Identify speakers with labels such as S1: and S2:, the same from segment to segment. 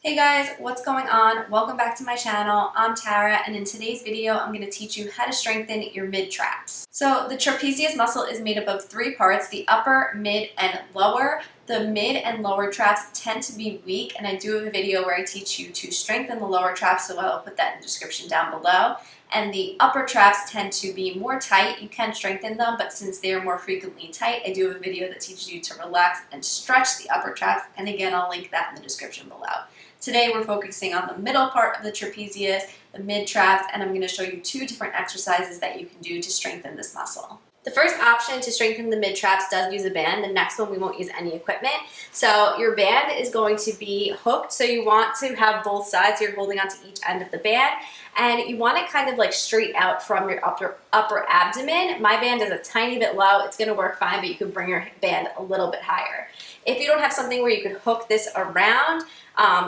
S1: Hey guys, what's going on? Welcome back to my channel. I'm Tara, and in today's video, I'm going to teach you how to strengthen your mid-traps. So the trapezius muscle is made up of three parts, the upper, mid, and lower. The mid and lower traps tend to be weak, and I do have a video where I teach you to strengthen the lower traps, so I'll put that in the description down below. And the upper traps tend to be more tight. You can strengthen them, but since they are more frequently tight, I do have a video that teaches you to relax and stretch the upper traps, and again, I'll link that in the description below. Today we're focusing on the middle part of the trapezius, the mid-traps, and I'm going to show you two different exercises that you can do to strengthen this muscle. The first option to strengthen the mid-traps does use a band. The next one we won't use any equipment. So your band is going to be hooked, so you want to have both sides. You're holding onto each end of the band, and you want it kind of like straight out from your upper abdomen. My band is a tiny bit low. It's going to work fine, but you can bring your band a little bit higher. If you don't have something where you could hook this around,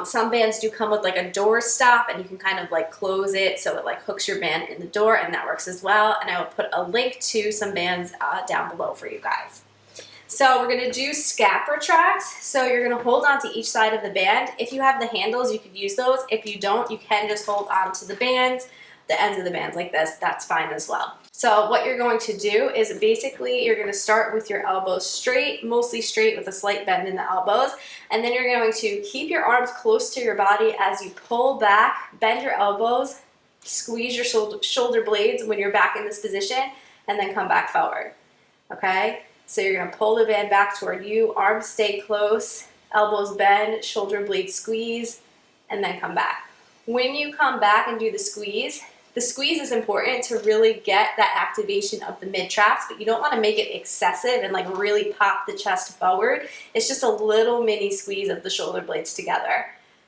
S1: some bands do come with like a door stop, and you can kind of like close it so it like hooks your band in the door, and that works as well. And I will put a link to some bands down below for you guys. So we're going to do scap retracts. So you're going to hold on to each side of the band. If you have the handles, you could use those. If you don't, you can just hold on to the bands, the ends of the bands like this. That's fine as well. So what you're going to do is basically you're going to start with your elbows straight, mostly straight with a slight bend in the elbows, and then you're going to keep your arms close to your body as you pull back, bend your elbows, squeeze your shoulder blades when you're back in this position, and then come back forward. Okay? So you're going to pull the band back toward you, arms stay close, elbows bend, shoulder blades squeeze, and then come back. When you come back and do the squeeze is important to really get that activation of the mid-traps, but you don't want to make it excessive and like really pop the chest forward. It's just a little mini squeeze of the shoulder blades together.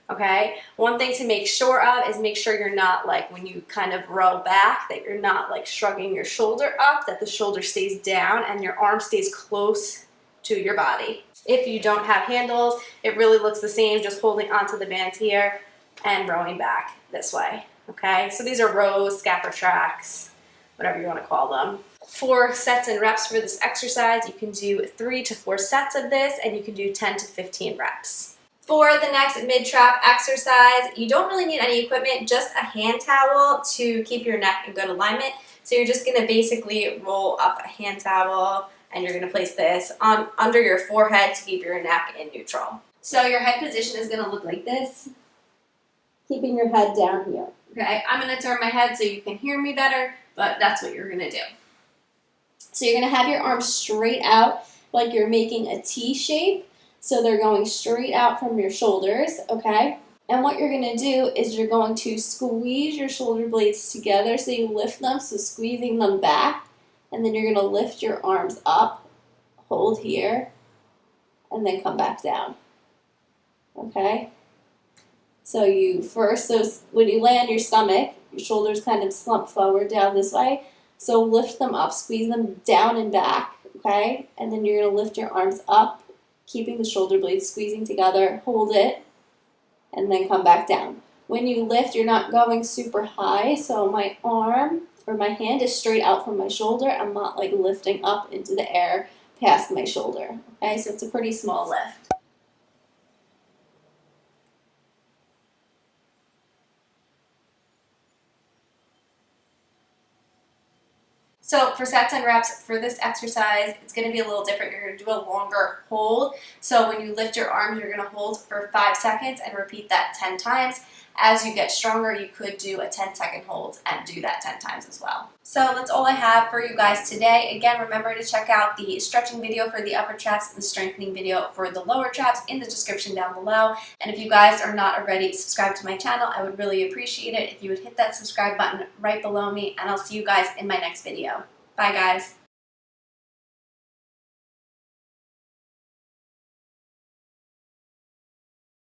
S1: Okay? One thing to make sure of is make sure you're not like, when you kind of roll back, that you're not like shrugging your shoulder up, that the shoulder stays down and your arm stays close to your body. If you don't have handles, it really looks the same, just holding onto the bands here and rowing back this way. Okay, so these are rows, scap retracts, whatever you want to call them. 4 sets and reps for this exercise. You can do 3 to 4 sets of this, and you can do 10 to 15 reps. For the next mid-trap exercise, you don't really need any equipment, just a hand towel to keep your neck in good alignment. So you're just going to basically roll up a hand towel, and you're going to place this on under your forehead to keep your neck in neutral. So your head position is going to look like this, keeping your head down here. Okay, I'm going to turn my head so you can hear me better, but that's what you're going to do. So you're going to have your arms straight out like you're making a T shape. So they're going straight out from your shoulders, okay? And what you're going to do is you're going to squeeze your shoulder blades together so you lift them, so squeezing them back. And then you're going to lift your arms up, hold here, and then come back down, okay? So when you lay on your stomach, your shoulders kind of slump forward down this way. So lift them up, squeeze them down and back, okay? And then you're going to lift your arms up, keeping the shoulder blades squeezing together, hold it, and then come back down. When you lift, you're not going super high, so my arm or my hand is straight out from my shoulder. I'm not like lifting up into the air past my shoulder, okay? So it's a pretty small lift. So for sets and reps for this exercise, it's going to be a little different. You're going to do a longer hold. So when you lift your arms, you're going to hold for 5 seconds and repeat that 10 times. As you get stronger, you could do a 10-second hold and do that 10 times as well. So that's all I have for you guys today. Again, remember to check out the stretching video for the upper traps and the strengthening video for the lower traps in the description down below. And if you guys are not already subscribed to my channel, I would really appreciate it if you would hit that subscribe button right below me, and I'll see you guys in my next video. Bye guys.